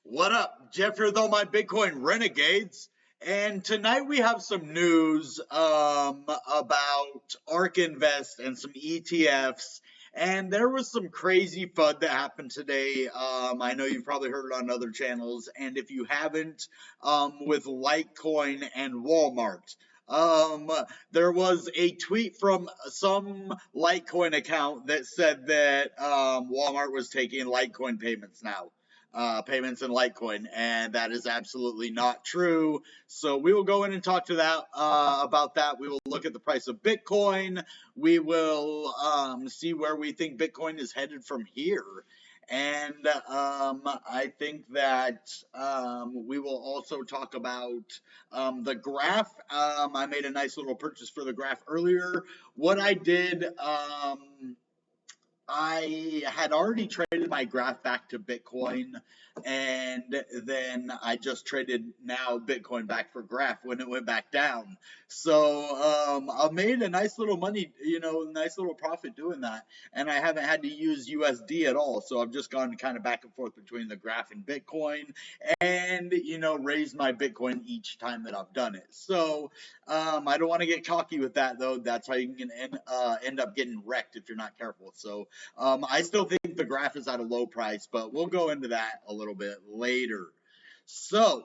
What up? Jeff here with all my Bitcoin Renegades. And tonight we have some news about ARK Invest and some ETFs. And there was some crazy FUD that happened today. I know you've probably heard it on other channels. And if you haven't, with Litecoin and Walmart. There was a tweet from some Litecoin account that said that Walmart was taking Litecoin payments now. Payments in Litecoin, and that is absolutely not true. So we will go in and talk to that about that. We will look at the price of Bitcoin. We will see where we think Bitcoin is headed from here. And I think that we will also talk about the graph. I made a nice little purchase for the graph earlier. What I did, I had already traded my graph back to Bitcoin, and then I just traded now Bitcoin back for graph when it went back down. So I made a nice little money, nice little profit doing that, and I haven't had to use USD at all. So I've just gone kind of back and forth between the graph and Bitcoin, and raised my Bitcoin each time that I've done it. So I don't want to get cocky with that though. That's how you can end up getting wrecked if you're not careful. So I still think the graph is at a low price, but we'll go into that a little bit later. So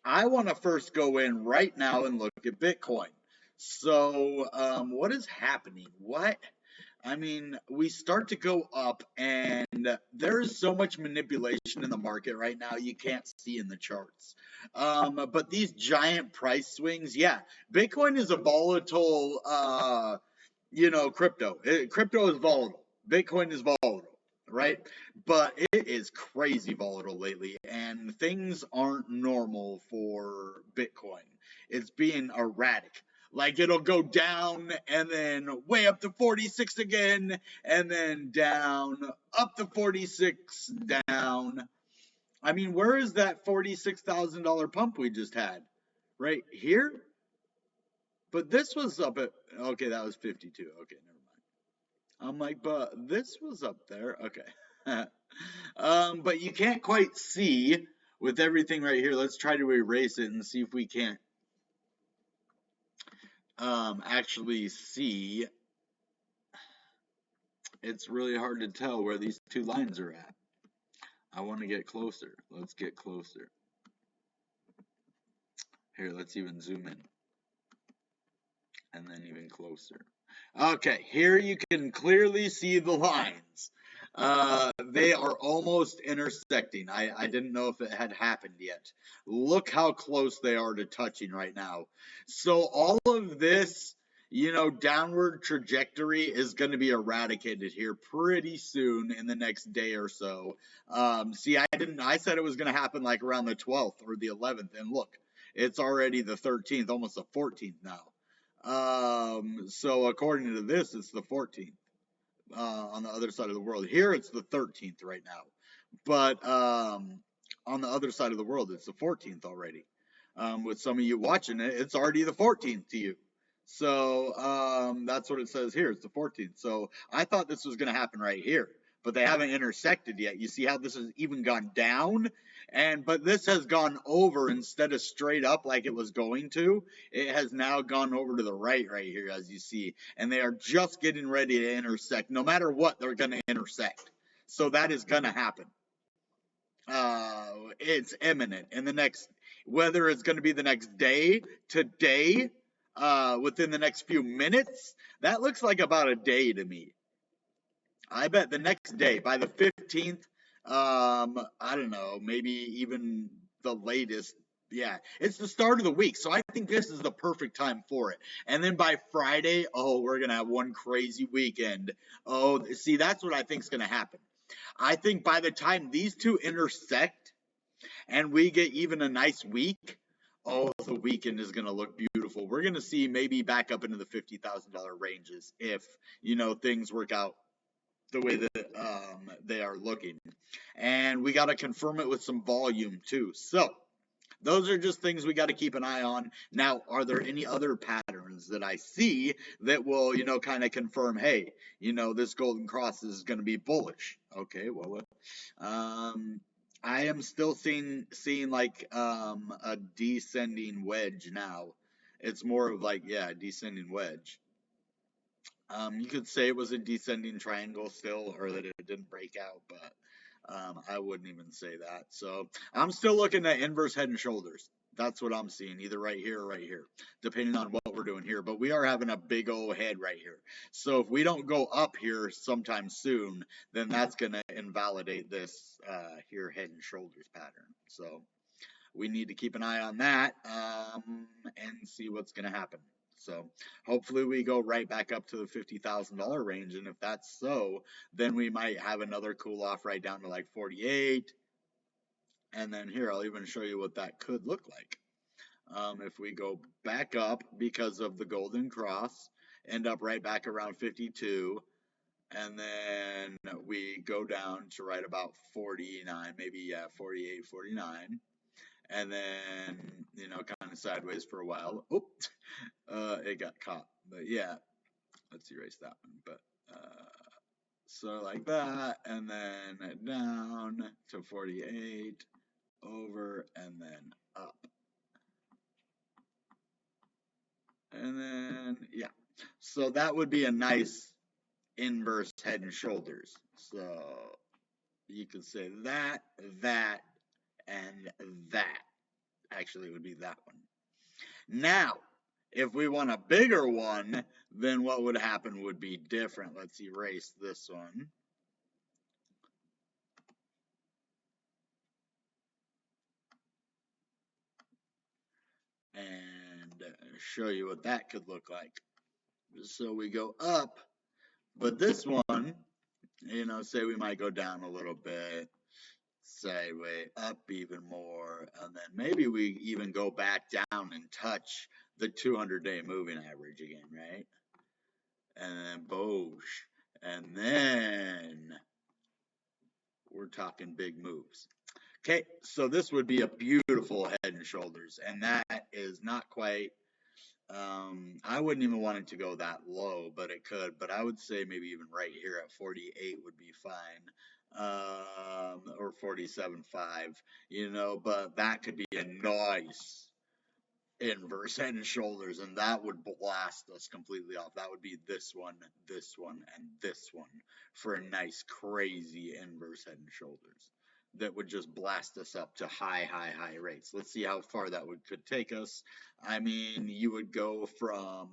I want to first go in right now and look at Bitcoin. So what is happening? We start to go up, and there's so much manipulation in the market right now you can't see in the charts. But these giant price swings, yeah, Bitcoin is a volatile, crypto. Crypto is volatile. Bitcoin is volatile, right? But it is crazy volatile lately, and things aren't normal for Bitcoin. It's being erratic. Like, it'll go down and then way up to 46 again, and then down, up to 46, down. I mean, where is that $46,000 pump we just had? Right here? But this was up at, okay, that was 52. Okay, never mind. I'm like, but this was up there. Okay. But you can't quite see with everything right here. Let's try to erase it and see if we can't actually see. It's really hard to tell where these two lines are at. I want to get closer. Let's get closer. Here, let's even zoom in. And then even closer. Okay, here you can clearly see the lines. They are almost intersecting. I didn't know if it had happened yet. Look how close they are to touching right now. So all of this, downward trajectory is going to be eradicated here pretty soon in the next day or so. I said it was going to happen like around the 12th or the 11th, and look, it's already the 13th, almost the 14th now. So according to this, it's the 14th on the other side of the world. Here it's the 13th right now, but on the other side of the world, it's the 14th already. With some of you watching it, it's already the 14th to you. So that's what it says here. It's the 14th. So I thought this was going to happen right here, but they haven't intersected yet. You see how this has even gone down, but this has gone over instead of straight up like it was going to. It has now gone over to the right here, as you see, and they are just getting ready to intersect. No matter what, they're going to intersect. So that is going to happen. It's imminent in the next, whether it's going to be the next day, today, within the next few minutes. That looks like about a day to me. I bet the next day, by the 15th, I don't know, maybe even the latest. Yeah, it's the start of the week, so I think this is the perfect time for it. And then by Friday, we're going to have one crazy weekend. See, that's what I think is going to happen. I think by the time these two intersect and we get even a nice week, the weekend is going to look beautiful. We're going to see maybe back up into the $50,000 ranges if, things work out the way that they are looking. And we got to confirm it with some volume too. So those are just things we got to keep an eye on. Now, are there any other patterns that I see that will, kind of confirm, hey, this golden cross is going to be bullish? Okay, well, I am still seeing like a descending wedge now. It's more of like, yeah, descending wedge. You could say it was a descending triangle still, or that it didn't break out, but I wouldn't even say that. So I'm still looking at inverse head and shoulders. That's what I'm seeing, either right here or right here, depending on what we're doing here. But we are having a big old head right here. So if we don't go up here sometime soon, then that's going to invalidate this here head and shoulders pattern. So we need to keep an eye on that and see what's going to happen. So hopefully we go right back up to the $50,000 range, and if that's so, then we might have another cool off right down to like 48. And then here, I'll even show you what that could look like. If we go back up because of the golden cross, end up right back around 52, and then we go down to right about 49, maybe, yeah, 48, 49. And then, you know, kind of sideways for a while. Oop, it got caught. But yeah, let's erase that one. But so like that, and then down to 48, over, and then up. And then, yeah. So that would be a nice inverse head and shoulders. So you could say that, that, and that. Actually, it would be that one. Now, if we want a bigger one, then what would happen would be different. Let's erase this one. And show you what that could look like. So we go up, but this one, you know, say we might go down a little bit, say way up even more, and then maybe we even go back down and touch the 200-day moving average again, right? And then boosh, and then we're talking big moves. Okay, so this would be a beautiful head and shoulders, and that is not quite, I wouldn't even want it to go that low, but it could, but I would say maybe even right here at 48 would be fine, or 47.5, you know, but that could be a nice inverse head and shoulders, and that would blast us completely off. That would be this one, and this one for a nice, crazy inverse head and shoulders that would just blast us up to high rates. Let's see how far that could take us. I mean, you would go from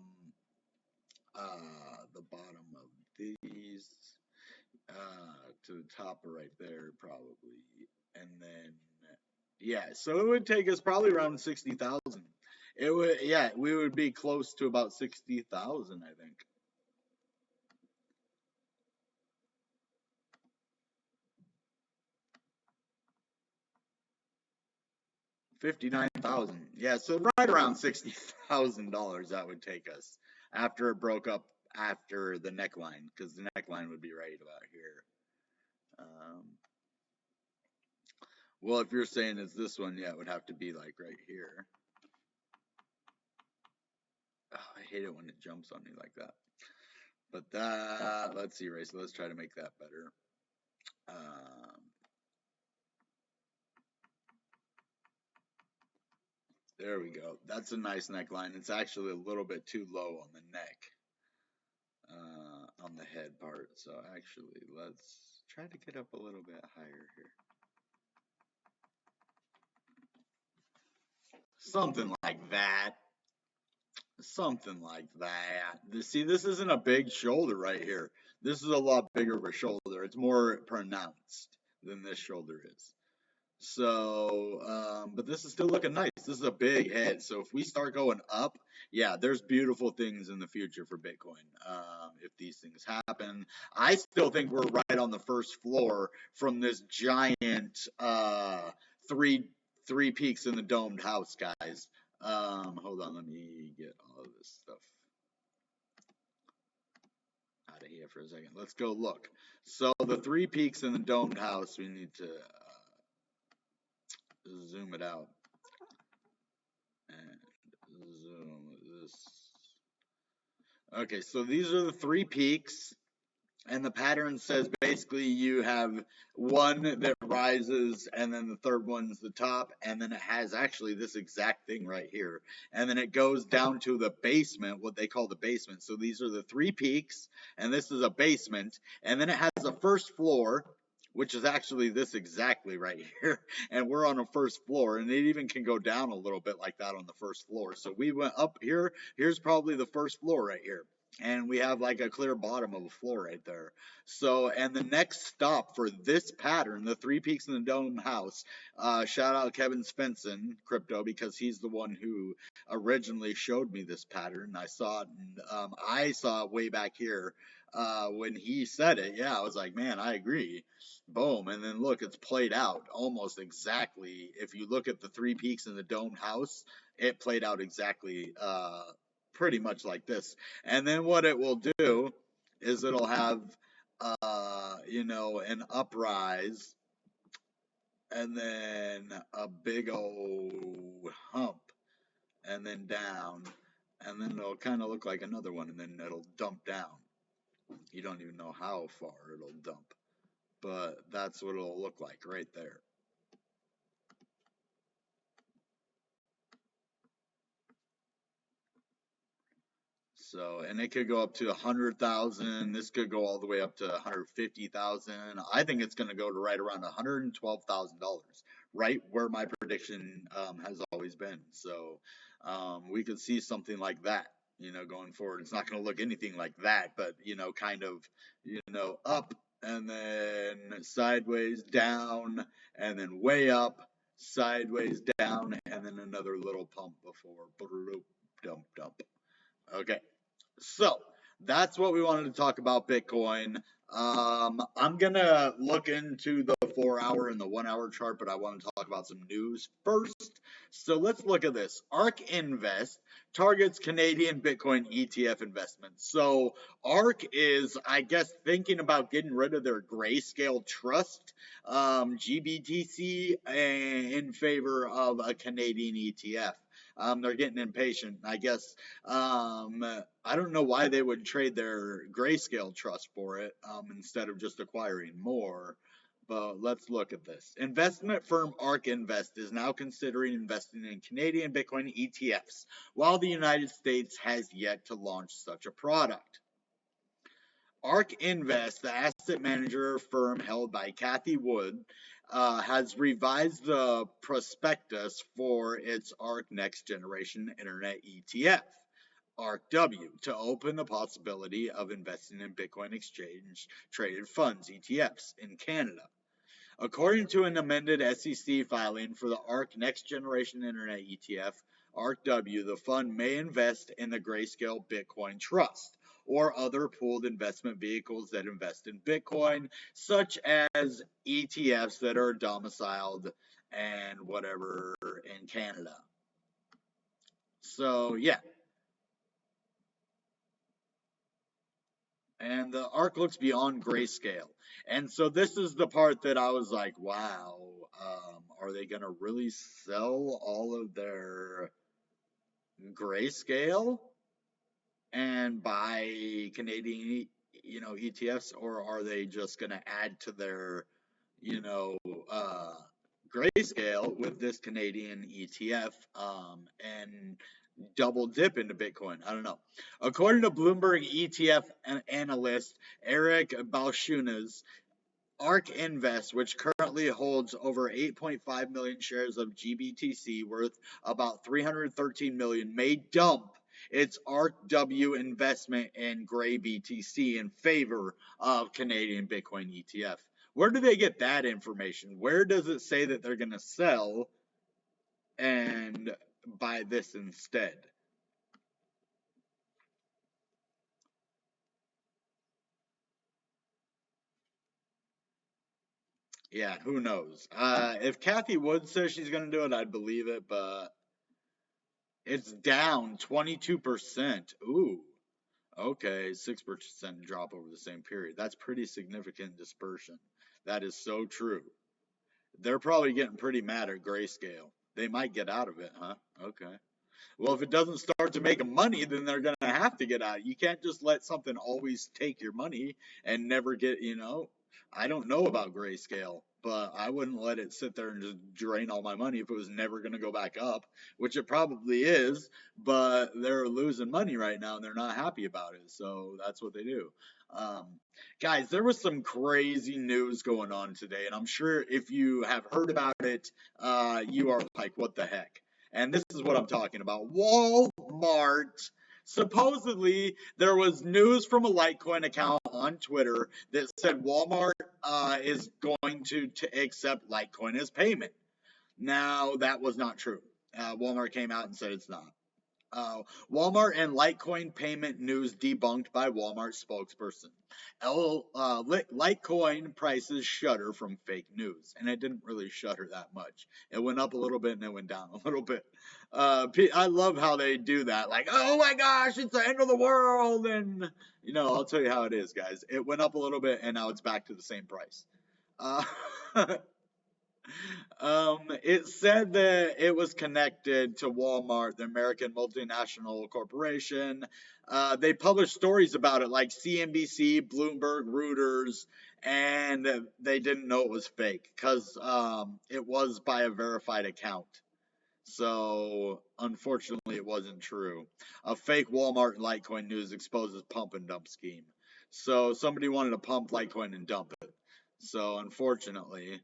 the bottom of these to the top right there, probably, and then yeah, so it would take us probably around 60,000. It would, yeah, we would be close to about 60,000, I think. 59,000. Yeah, so right around $60,000 that would take us after it broke up after the neckline, because the neckline would be right about here. Well, if you're saying it's this one, yeah, it would have to be like right here. Oh, I hate it when it jumps on me like that. But that, let's see, Ray, so let's try to make that better. There we go. That's a nice neckline. It's actually a little bit too low on the neck, on the head part. So actually, let's try to get up a little bit higher here. Something like that. Something like that. See, this isn't a big shoulder right here. This is a lot bigger of a shoulder. It's more pronounced than this shoulder is. So, but this is still looking nice. This is a big head. So if we start going up, yeah, there's beautiful things in the future for Bitcoin. If these things happen, I still think we're right on the first floor from this giant three peaks in the domed house, guys. Hold on, let me get all of this stuff out of here for a second. Let's go look. So the three peaks in the domed house, we need to zoom it out and zoom this. Okay, so these are the three peaks, And the pattern says basically you have one that rises, and then the third one's the top, and then it has actually this exact thing right here. And then it goes down to the basement, what they call the basement. So these are the three peaks, and this is a basement. And then it has a first floor, which is actually this exactly right here. And we're on a first floor, and it even can go down a little bit like that on the first floor. So we went up here. Here's probably the first floor right here, and we have like a clear bottom of a floor right there. So, and the next stop for this pattern, the three peaks in the dome house, shout out Kevin Svensson crypto, because he's the one who originally showed me this pattern. I saw it, and I saw it way back here when he said it. Yeah, I was like, man, I agree. Boom, and then look, it's played out almost exactly. If you look at the three peaks in the dome house, it played out exactly pretty much like this. And then what it will do is it'll have, an uprise, and then a big old hump, and then down, and then it'll kind of look like another one, and then it'll dump down. You don't even know how far it'll dump, but that's what it'll look like right there. So, and it could go up to 100,000. This could go all the way up to 150,000. I think it's going to go to right around $112,000, right where my prediction has always been. So, we could see something like that, going forward. It's not going to look anything like that, but kind of, up and then sideways down, and then way up, sideways down, and then another little pump before dump dump. Okay. So that's what we wanted to talk about Bitcoin. I'm gonna look into the 4 hour and the 1 hour chart, but I want to talk about some news first. So let's look at this. ARK Invest targets Canadian Bitcoin ETF investments. So ARK is, I guess, thinking about getting rid of their grayscale trust, GBTC, in favor of a Canadian ETF. They're getting impatient. I guess I don't know why they would trade their grayscale trust for it instead of just acquiring more. But let's look at this. Investment firm ARK Invest is now considering investing in Canadian Bitcoin ETFs, while the United States has yet to launch such a product. ARK Invest, the asset manager firm held by Cathie Wood, has revised the prospectus for its ARK Next Generation Internet ETF, ARKW, to open the possibility of investing in Bitcoin exchange traded funds, ETFs, in Canada. According to an amended SEC filing for the ARK Next Generation Internet ETF, ARKW, the fund may invest in the Grayscale Bitcoin Trust or other pooled investment vehicles that invest in Bitcoin, such as ETFs that are domiciled and whatever in Canada. So, yeah. And the ARK looks beyond grayscale. And so this is the part that I was like, wow, are they going to really sell all of their grayscale and buy Canadian, ETFs, or are they just going to add to their, grayscale with this Canadian ETF and double dip into Bitcoin? I don't know. According to Bloomberg ETF analyst Eric Balchunas, ARK Invest, which currently holds over 8.5 million shares of GBTC worth about 313 million, may dump its ARKW investment in Gray BTC in favor of Canadian Bitcoin ETF. Where do they get that information? Where does it say that they're going to sell and buy this instead? Yeah, who knows? If Cathie Wood says she's going to do it, I'd believe it, but it's down 22%. Ooh, okay, 6% drop over the same period. That's pretty significant dispersion. That is so true. They're probably getting pretty mad at Grayscale. They might get out of it, huh? Okay. Well, if it doesn't start to make money, then they're going to have to get out. You can't just let something always take your money and never get, I don't know about Grayscale, but I wouldn't let it sit there and just drain all my money if it was never going to go back up, which it probably is, but they're losing money right now and they're not happy about it. So that's what they do. Guys, there was some crazy news going on today, and I'm sure if you have heard about it, you are like, what the heck? And this is what I'm talking about. Walmart. Supposedly, there was news from a Litecoin account on Twitter that said Walmart is going to accept Litecoin as payment. Now, that was not true. Walmart came out and said it's not. Walmart and Litecoin payment news debunked by Walmart spokesperson. Litecoin prices shudder from fake news, and it didn't really shudder that much. It went up a little bit and it went down a little bit. I love how they do that. Like, oh my gosh, it's the end of the world, and I'll tell you how it is, guys. It went up a little bit, and now it's back to the same price. It said that it was connected to Walmart, the American multinational corporation. They published stories about it like CNBC, Bloomberg, Reuters, and they didn't know it was fake because it was by a verified account. So, unfortunately, it wasn't true. A fake Walmart and Litecoin news exposes pump and dump scheme. So, somebody wanted to pump Litecoin and dump it. So, unfortunately.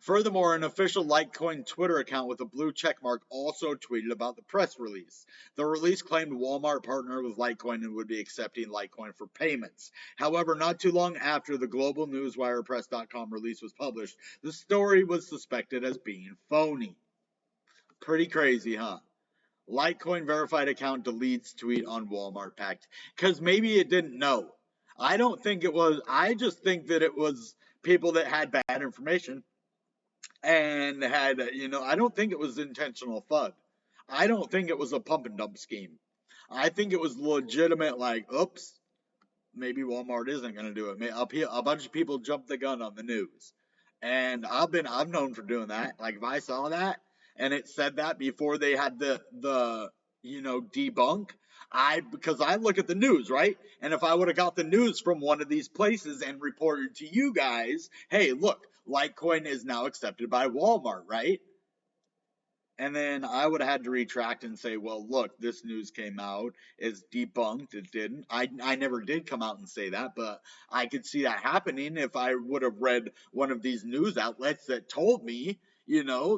Furthermore, an official Litecoin Twitter account with a blue checkmark also tweeted about the press release. The release claimed Walmart partnered with Litecoin and would be accepting Litecoin for payments. However, not too long after the global newswire press.com release was published, the story was suspected as being phony. Pretty crazy, huh? Litecoin verified account deletes tweet on Walmart pact. Because maybe it didn't know. I don't think it was. I just think that it was people that had bad information and had, I don't think it was intentional FUD. I don't think it was a pump and dump scheme. I think it was legitimate, like, oops, maybe Walmart isn't going to do it. A bunch of people jumped the gun on the news. And I've known for doing that. Like, if I saw that and it said that before they had the debunk, because I look at the news, right? And if I would have got the news from one of these places and reported to you guys, hey, look, Litecoin is now accepted by Walmart, right? And then I would have had to retract and say, well, look, this news came out. It's debunked. It didn't. I never did come out and say that, but I could see that happening if I would have read one of these news outlets that told me,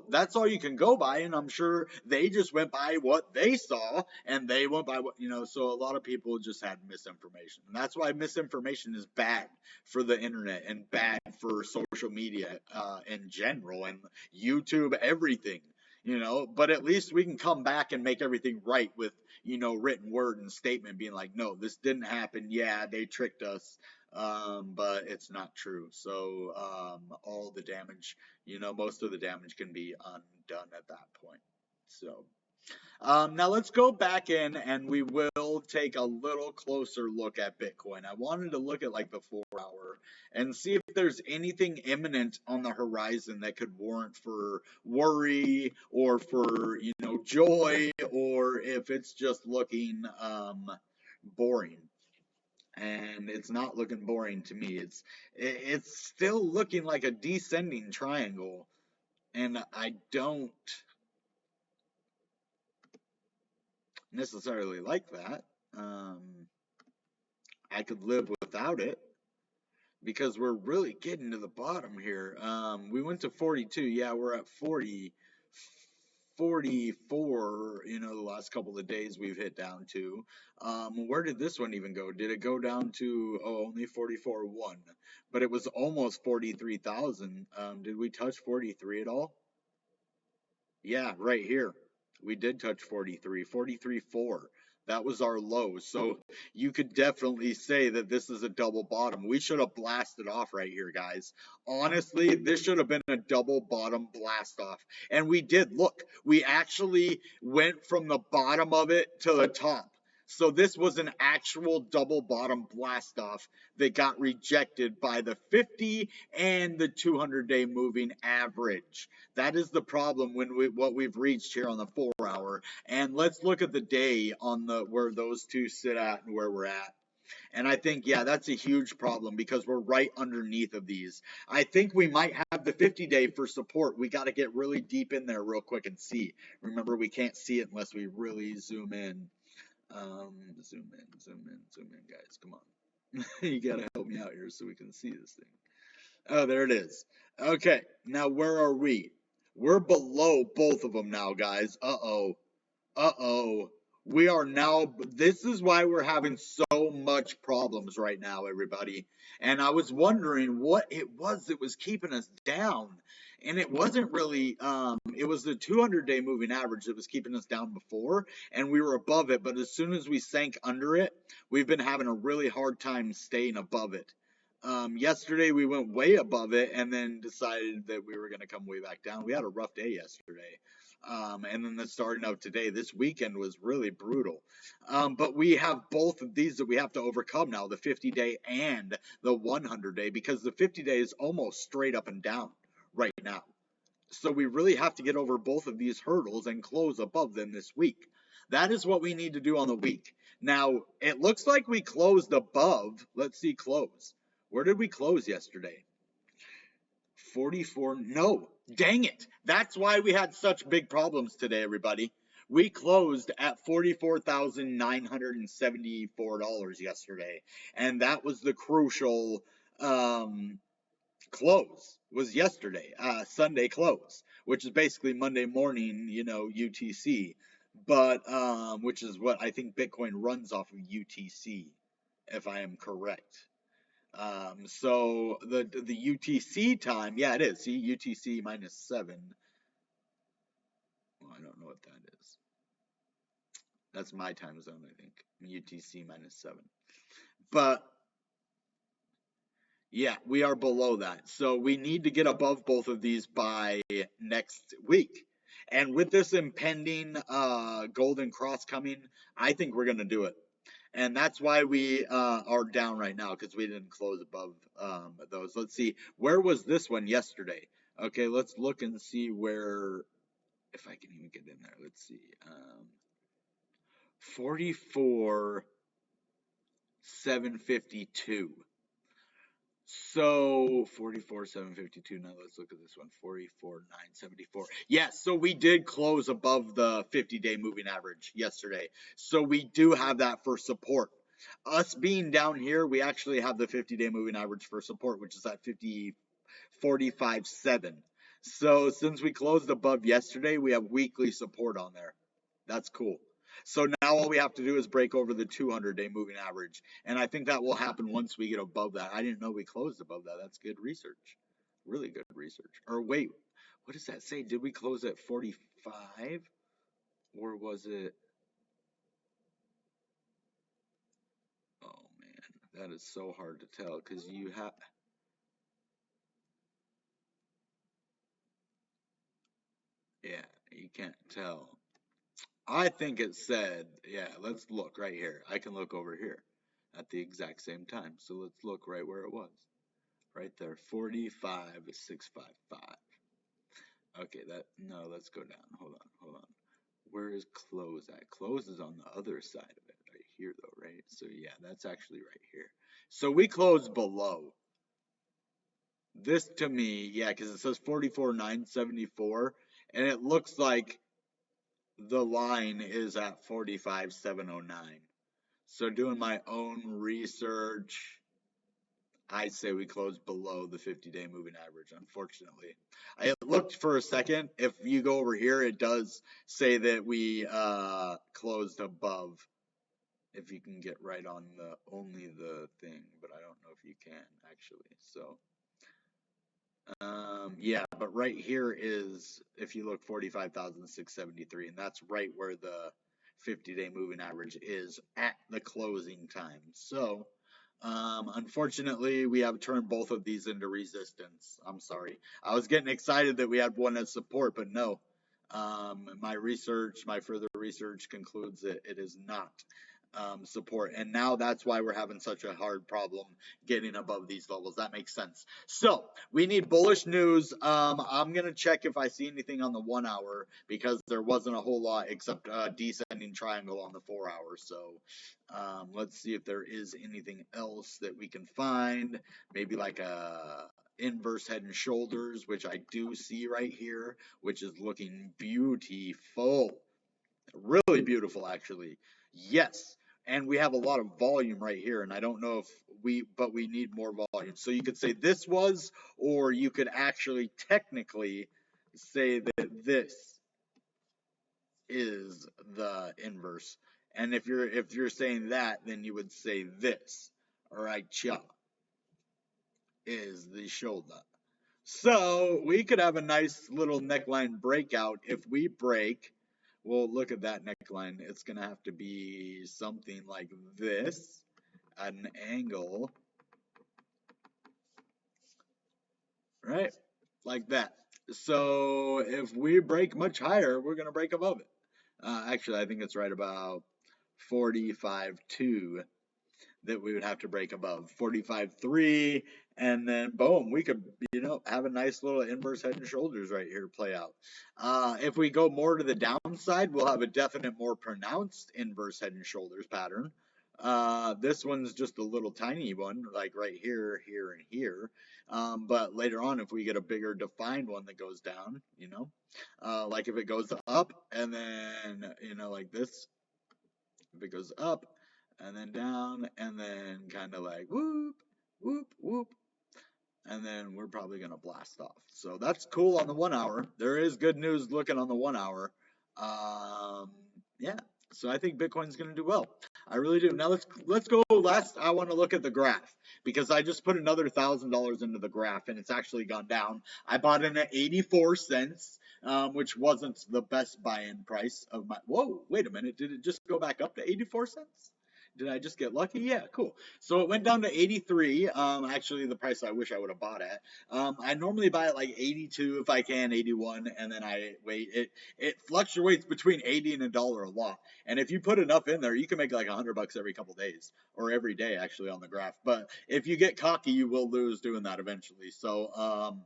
that's all you can go by. And I'm sure they just went by what they saw and they went by what, so a lot of people just had misinformation. And that's why misinformation is bad for the internet and bad for social media in general and YouTube, everything. But at least we can come back and make everything right with, written word and statement being like, no, this didn't happen. Yeah, they tricked us, but it's not true. So all the damage, most of the damage can be undone at that point. So now let's go back in and we will take a little closer look at Bitcoin. I wanted to look at like the 4-hour and see if there's anything imminent on the horizon that could warrant for worry or for, joy, or if it's just looking boring. And it's not looking boring to me. It's still looking like a descending triangle, and I don't necessarily like that. I could live without it because we're really getting to the bottom here. We went to 42. Yeah, we're at 44, the last couple of days we've hit down to. Where did this one even go? Did it go down to, only 44.1, but it was almost 43,000. Did we touch 43 at all? Yeah, right here. We did touch 43, 43.4. That was our low. So you could definitely say that this is a double bottom. We should have blasted off right here, guys. Honestly, this should have been a double bottom blast off. And we did. Look, we actually went from the bottom of it to the top. So this was an actual double bottom blast off that got rejected by the 50 and the 200-day moving average. That is the problem when what we've reached here on the 4 hour. And let's look at the day on the where those two sit at and where we're at. And I think, yeah, that's a huge problem because we're right underneath of these. I think we might have the 50-day for support. We got to get really deep in there real quick and see. Remember, we can't see it unless we really zoom in. Zoom in, guys. Come on. You got to help me out here so we can see this thing. Oh, there it is. Okay, now where are we? We're below both of them now, guys. Uh-oh. Uh-oh. We are now, this is why we're having so much problems right now, everybody. And I was wondering what it was that was keeping us down. And it wasn't really, it was the 200-day moving average that was keeping us down before, and we were above it. But as soon as we sank under it, we've been having a really hard time staying above it. Yesterday we went way above it and then decided that we were going to come way back down. We had a rough day yesterday. And then the starting of today, this weekend was really brutal. But we have both of these that we have to overcome now, the 50-day and the 100-day, because the 50-day is almost straight up and down right now. So we really have to get over both of these hurdles and close above them this week. That is what we need to do on the week. Now, it looks like we closed above. Let's see close. Where did we close yesterday? 44. No, dang it. That's why we had such big problems today, everybody. We closed at $44,974 yesterday. And that was the crucial close, was yesterday, Sunday close, which is basically Monday morning, UTC. But which is what I think Bitcoin runs off of UTC, if I am correct. So the UTC time, yeah, it is. See, UTC -7. Well, I don't know what that is. That's my time zone, I think. UTC -7. But yeah, we are below that. So we need to get above both of these by next week. And with this impending golden cross coming, I think we're going to do it. And that's why we are down right now, because we didn't close above those. Let's see. Where was this one yesterday? Okay, let's look and see where, if I can even get in there. Let's see. 44,752. So 44,752. Now let's look at this one. 44,974. Yes, so we did close above the 50-day moving average yesterday. So we do have that for support. Us being down here, we actually have the 50-day moving average for support, which is at 45.7. So since we closed above yesterday, we have weekly support on there. That's cool. So now all we have to do is break over the 200-day moving average. And I think that will happen once we get above that. I didn't know we closed above that. That's good research. Really good research. Or wait, what does that say? Did we close at 45? Or was it? Oh, man. That is so hard to tell because you have... Yeah, you can't tell. I think it said, yeah, let's look right here. I can look over here at the exact same time. So let's look right where it was. Right there, 45,655. Okay, no, let's go down. Hold on. Where is close at? Close is on the other side of it, right here though, right? So yeah, that's actually right here. So we closed below. This to me, yeah, because it says 44,974, and it looks like the line is at 45,709. So doing my own research, I say we close below the 50-day moving average, unfortunately. I looked for a second. If you go over here, it does say that we closed above. If you can get right on only the thing, but I don't know if you can actually. So yeah, but right here is, if you look, 45,673, and that's right where the 50-day moving average is at the closing time. So unfortunately, we have turned both of these into resistance. I'm sorry. I was getting excited that we had one as support, but no. My further research concludes that it is not. support, and now that's why we're having such a hard problem getting above these levels. That makes sense. So we need bullish news. I'm gonna check if I see anything on the 1 hour, because there wasn't a whole lot except descending triangle on the 4 hour. So let's see if there is anything else that we can find. Maybe like a inverse head and shoulders, which I do see right here, which is looking beautiful. Really beautiful, actually. Yes. And we have a lot of volume right here, and I don't know if but we need more volume. So you could say this was, or you could actually technically say that this is the inverse. And if you're saying that, then you would say this. All right, cha is the shoulder. So we could have a nice little neckline breakout if we break. Well, look at that neckline. It's going to have to be something like this at an angle, right? Like that. So if we break much higher, we're going to break above it. Actually, I think it's right about 45.2 that we would have to break above. 45.3, and then boom, we could, have a nice little inverse head and shoulders right here play out. If we go more to the downside, we'll have a definite, more pronounced inverse head and shoulders pattern. This one's just a little tiny one, like right here, here, and here. But later on, if we get a bigger defined one that goes down, like if it goes up and then, like this, if it goes up and then down and then kind of like whoop, whoop, whoop, and then we're probably going to blast off. So that's cool on the 1 hour. There is good news looking on the 1 hour. Yeah, so I think Bitcoin's going to do well. I really do. Now let's go last. I want to look at the graph, because I just put another $1,000 into the graph and it's actually gone down. I bought in at 84 cents, which wasn't the best buy-in price of my. Whoa, wait a minute. Did it just go back up to 84 cents? Did I just get lucky? Yeah, cool. So it went down to 83. Actually, the price I wish I would have bought at. I normally buy at like 82 if I can, 81, and then I wait. It fluctuates between 80 and $1 a lot. And if you put enough in there, you can make like $100 every couple days, or every day actually on the graph. But if you get cocky, you will lose doing that eventually. So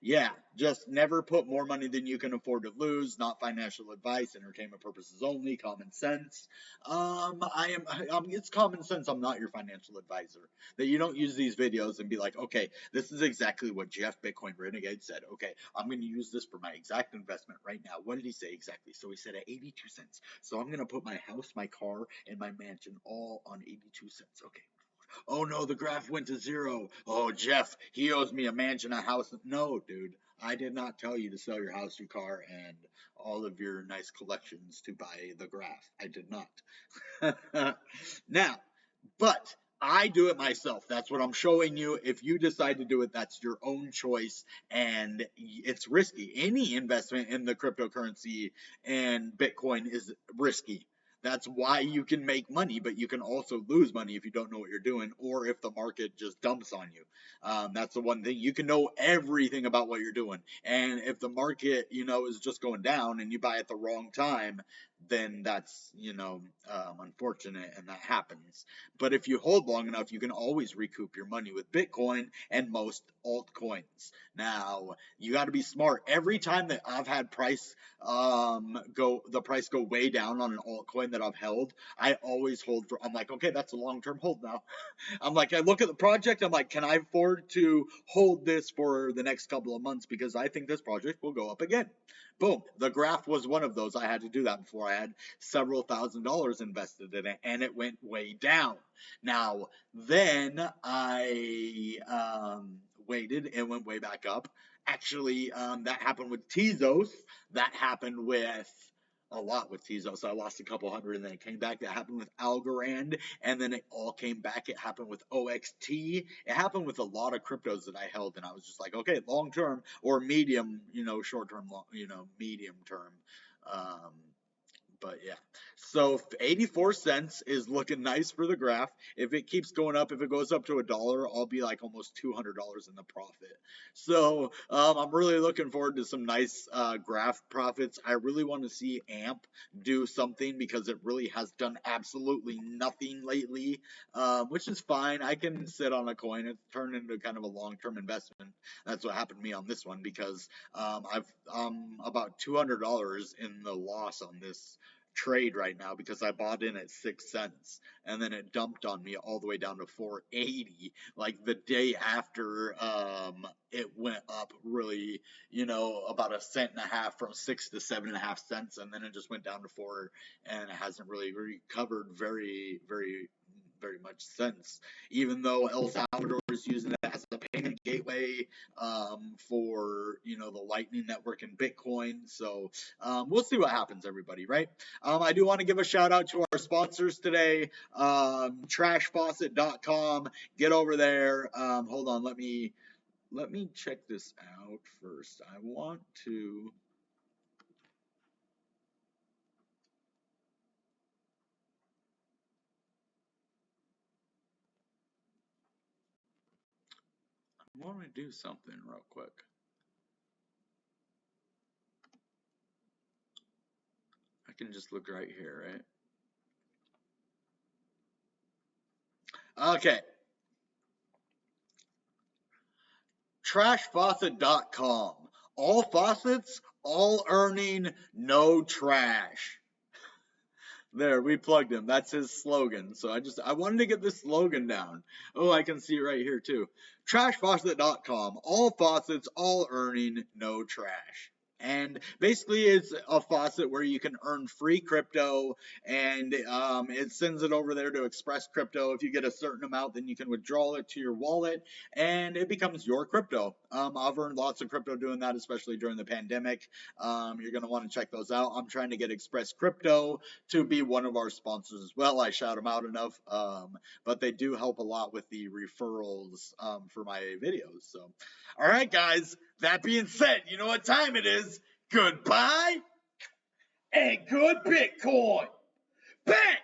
yeah, just never put more money than you can afford to lose. Not financial advice, entertainment purposes only, common sense. It's common sense. I'm not your financial advisor. That you don't use these videos and be like, okay, this is exactly what Jeff Bitcoin Renegade said. Okay, I'm going to use this for my exact investment right now. What did he say exactly? So he said at 82 cents. So I'm going to put my house, my car, and my mansion all on 82 cents. Okay. Oh no, the graph went to zero. Oh, Jeff, he owes me a mansion, a house. No, dude, I did not tell you to sell your house, your car, and all of your nice collections to buy the graph. I did not. Now, but I do it myself. That's what I'm showing you. If you decide to do it, that's your own choice, and it's risky. Any investment in the cryptocurrency and Bitcoin is risky. That's why you can make money, but you can also lose money if you don't know what you're doing, or if the market just dumps on you. That's the one thing. You can know everything about what you're doing, and if the market, is just going down and you buy at the wrong time, then that's, unfortunate, and that happens. But if you hold long enough, you can always recoup your money with Bitcoin and most altcoins. Now, you got to be smart. Every time that I've had the price go way down on an altcoin that I've held, I always hold for. I'm like, okay, that's a long-term hold now. I'm like, I look at the project, I'm like, can I afford to hold this for the next couple of months, because I think this project will go up again. Boom. The graph was one of those. I had to do that before. I had several $1,000s invested in it, and it went way down. Now, then I waited, and went way back up. Actually, that happened with Tezos. That happened with a lot with Tezos. I lost a couple hundred, and then it came back. That happened with Algorand, and then it all came back. It happened with OXT. It happened with a lot of cryptos that I held, and I was just like, okay, long term or medium, short term, medium term. But yeah, so 84 cents is looking nice for the graph. If it keeps going up, if it goes up to $1, I'll be like almost $200 in the profit. So I'm really looking forward to some nice graph profits. I really want to see AMP do something because it really has done absolutely nothing lately, which is fine. I can sit on a coin. It's turned into kind of a long-term investment. That's what happened to me on this one because I've about $200 in the loss on this trade right now because I bought in at 6 cents and then it dumped on me all the way down to 4.80 like the day after it went up really, about a cent and a half from 6 to 7.5 cents, and then it just went down to 4, and it hasn't really recovered very much since, even though El Salvador is using it as a payment gateway for the Lightning Network and Bitcoin. So we'll see what happens, everybody, right? I do want to give a shout out to our sponsors today, trashfaucet.com. Get over there. Hold on, let me check this out first. I want to do something real quick. I can just look right here, right? Okay. Trashfaucet.com. All faucets, all earning, no trash. There, we plugged him. That's his slogan. So I wanted to get this slogan down. Oh, I can see it right here too. Trashfaucet.com. All faucets, all earning, no trash. And basically, it's a faucet where you can earn free crypto, and it sends it over there to Express Crypto. If you get a certain amount, then you can withdraw it to your wallet, and it becomes your crypto. I've earned lots of crypto doing that, especially during the pandemic. You're going to want to check those out. I'm trying to get Express Crypto to be one of our sponsors as well. I shout them out enough, but they do help a lot with the referrals for my videos. So, all right, guys. That being said, you know what time it is. Goodbye and good Bitcoin. Bang!